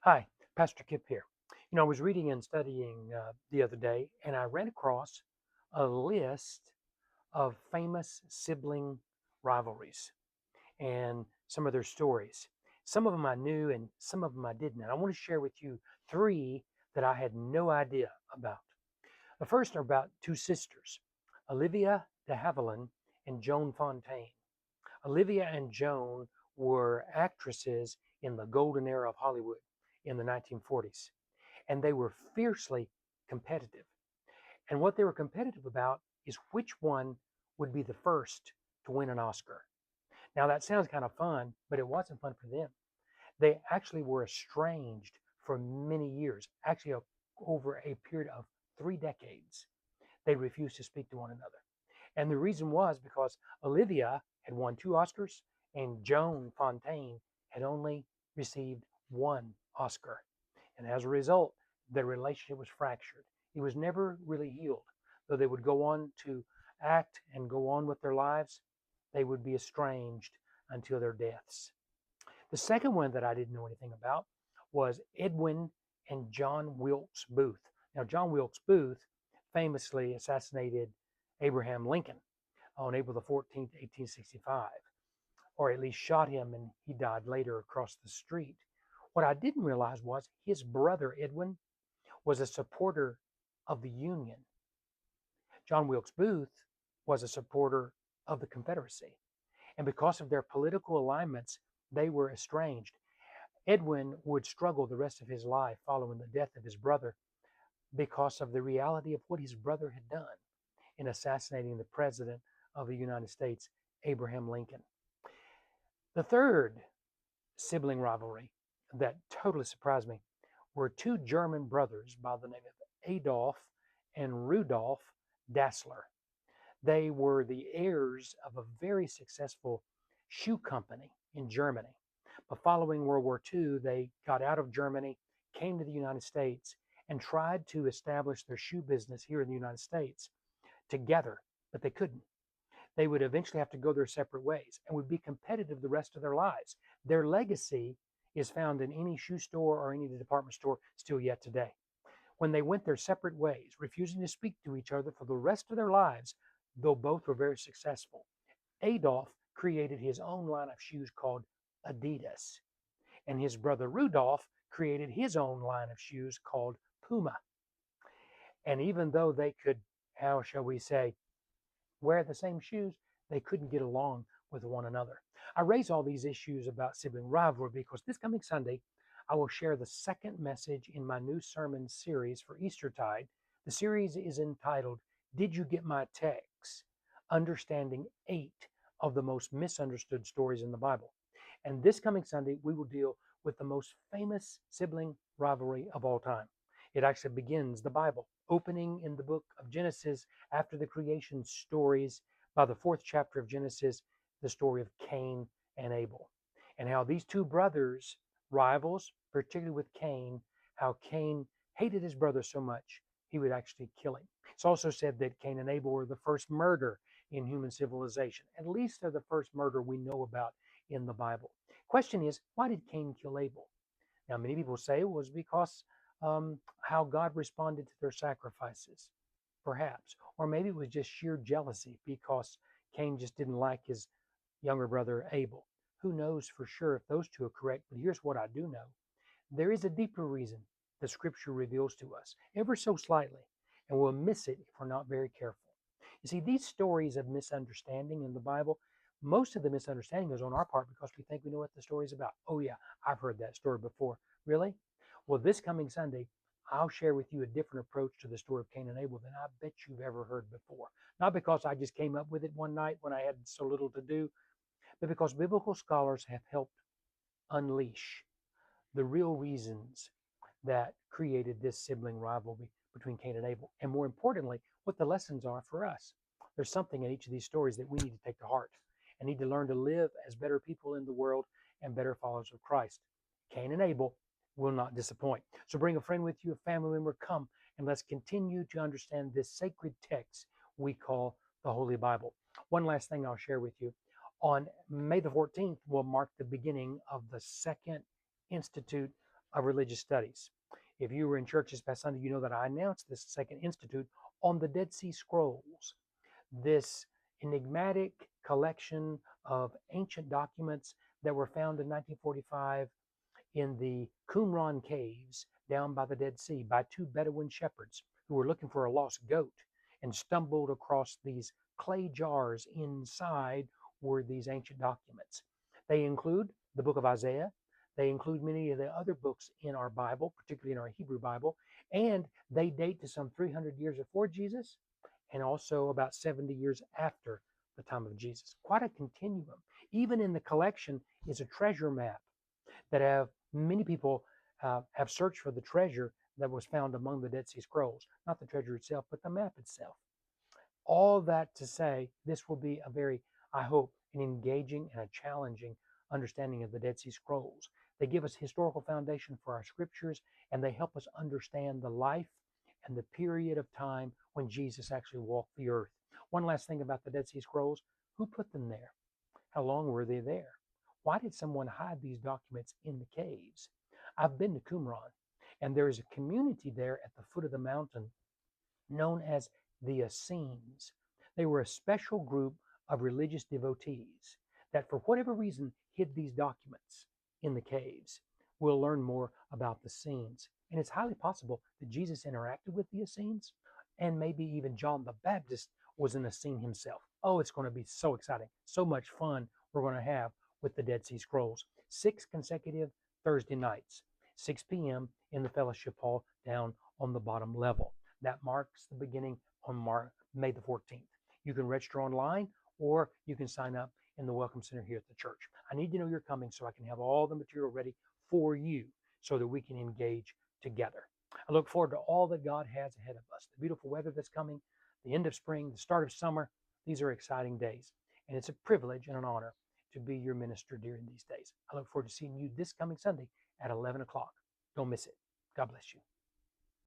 Hi, Pastor Kip here. I was reading and studying the other day, and I ran across a list of famous sibling rivalries and some of their stories. Some of them I knew, and some of them I didn't. And I want to share with you three that I had no idea about. The first are about two sisters, Olivia de Havilland and Joan Fontaine. Olivia and Joan were actresses in the golden era of Hollywood in the 1940s, and they were fiercely competitive. And what they were competitive about is which one would be the first to win an Oscar. Now, that sounds kind of fun, but it wasn't fun for them. They actually were estranged for many years, actually, over a period of 3 decades. They refused to speak to one another. And the reason was because Olivia had won 2 Oscars and Joan Fontaine had only received one Oscar. And as a result, their relationship was fractured. It was never really healed. Though they would go on to act and go on with their lives, they would be estranged until their deaths. The second one that I didn't know anything about was Edwin and John Wilkes Booth. Now, John Wilkes Booth famously assassinated Abraham Lincoln on April the 14th, 1865, or at least shot him, and he died later across the street. What I didn't realize was his brother Edwin was a supporter of the Union. John Wilkes Booth was a supporter of the Confederacy. And because of their political alignments, they were estranged. Edwin would struggle the rest of his life following the death of his brother because of the reality of what his brother had done in assassinating the President of the United States, Abraham Lincoln. The third sibling rivalry that totally surprised me were two German brothers by the name of Adolf and Rudolf Dassler. They were the heirs of a very successful shoe company in Germany. But following World War II, they got out of Germany, came to the United States, and tried to establish their shoe business here in the United States together, but they couldn't. They would eventually have to go their separate ways and would be competitive the rest of their lives. Their legacy is found in any shoe store or any department store still yet today. When they went their separate ways, refusing to speak to each other for the rest of their lives, though both were very successful, Adolf created his own line of shoes called Adidas, and his brother Rudolf created his own line of shoes called Puma. And even though they could, how shall we say, wear the same shoes, they couldn't get along with one another. I raise all these issues about sibling rivalry because this coming Sunday, I will share the second message in my new sermon series for Eastertide. The series is entitled, Did You Get My Text? Understanding 8 of the most misunderstood stories in the Bible. And this coming Sunday, we will deal with the most famous sibling rivalry of all time. It actually begins the Bible, opening in the book of Genesis after the creation stories. By the 4th chapter of Genesis, the story of Cain and Abel, and how these two brothers, rivals, particularly with Cain, how Cain hated his brother so much he would actually kill him. It's also said that Cain and Abel were the first murder in human civilization. At least they're the first murder we know about in the Bible. Question is, why did Cain kill Abel? Now, many people say it was because how God responded to their sacrifices, perhaps. Or maybe it was just sheer jealousy because Cain just didn't like his younger brother Abel. Who knows for sure if those two are correct, but here's what I do know. There is a deeper reason the scripture reveals to us, ever so slightly, and we'll miss it if we're not very careful. You see, these stories of misunderstanding in the Bible, most of the misunderstanding is on our part because we think we know what the story is about. Oh, yeah, I've heard that story before. Really? Well, this coming Sunday, I'll share with you a different approach to the story of Cain and Abel than I bet you've ever heard before. Not because I just came up with it one night when I had so little to do, but because biblical scholars have helped unleash the real reasons that created this sibling rivalry between Cain and Abel, and more importantly, what the lessons are for us. There's something in each of these stories that we need to take to heart and need to learn to live as better people in the world and better followers of Christ. Cain and Abel will not disappoint. So bring a friend with you, a family member, come, and let's continue to understand this sacred text we call the Holy Bible. One last thing I'll share with you. On May the 14th will mark the beginning of the second Institute of Religious Studies. If you were in church this past Sunday, you know that I announced this second institute on the Dead Sea Scrolls, this enigmatic collection of ancient documents that were found in 1945 in the Qumran caves down by the Dead Sea by two Bedouin shepherds who were looking for a lost goat and stumbled across these clay jars. Inside were these ancient documents. They include the book of Isaiah. They include many of the other books in our Bible, particularly in our Hebrew Bible, and they date to some 300 years before Jesus and also about 70 years after the time of Jesus. Quite a continuum. Even in the collection is a treasure map that have many people have searched for the treasure that was found among the Dead Sea Scrolls, not the treasure itself, but the map itself. All that to say, this will be a very, I hope, an engaging and a challenging understanding of the Dead Sea Scrolls. They give us historical foundation for our scriptures, and they help us understand the life and the period of time when Jesus actually walked the earth. One last thing about the Dead Sea Scrolls: who put them there? How long were they there? Why did someone hide these documents in the caves? I've been to Qumran, and there is a community there at the foot of the mountain known as the Essenes. They were a special group of religious devotees that, for whatever reason, hid these documents in the caves. We'll learn more about the Essenes, and it's highly possible that Jesus interacted with the Essenes, and maybe even John the Baptist was an Essene himself. Oh, it's going to be so exciting, so much fun we're going to have with the Dead Sea Scrolls. 6 consecutive Thursday nights, 6 p.m. in the fellowship hall down on the bottom level. That marks the beginning on May the 14th. You can register online or you can sign up in the Welcome Center here at the church. I need to know you're coming so I can have all the material ready for you so that we can engage together. I look forward to all that God has ahead of us. The beautiful weather that's coming, the end of spring, the start of summer. These are exciting days, and it's a privilege and an honor to be your minister during these days. I look forward to seeing you this coming Sunday at 11 o'clock. Don't miss it. God bless you.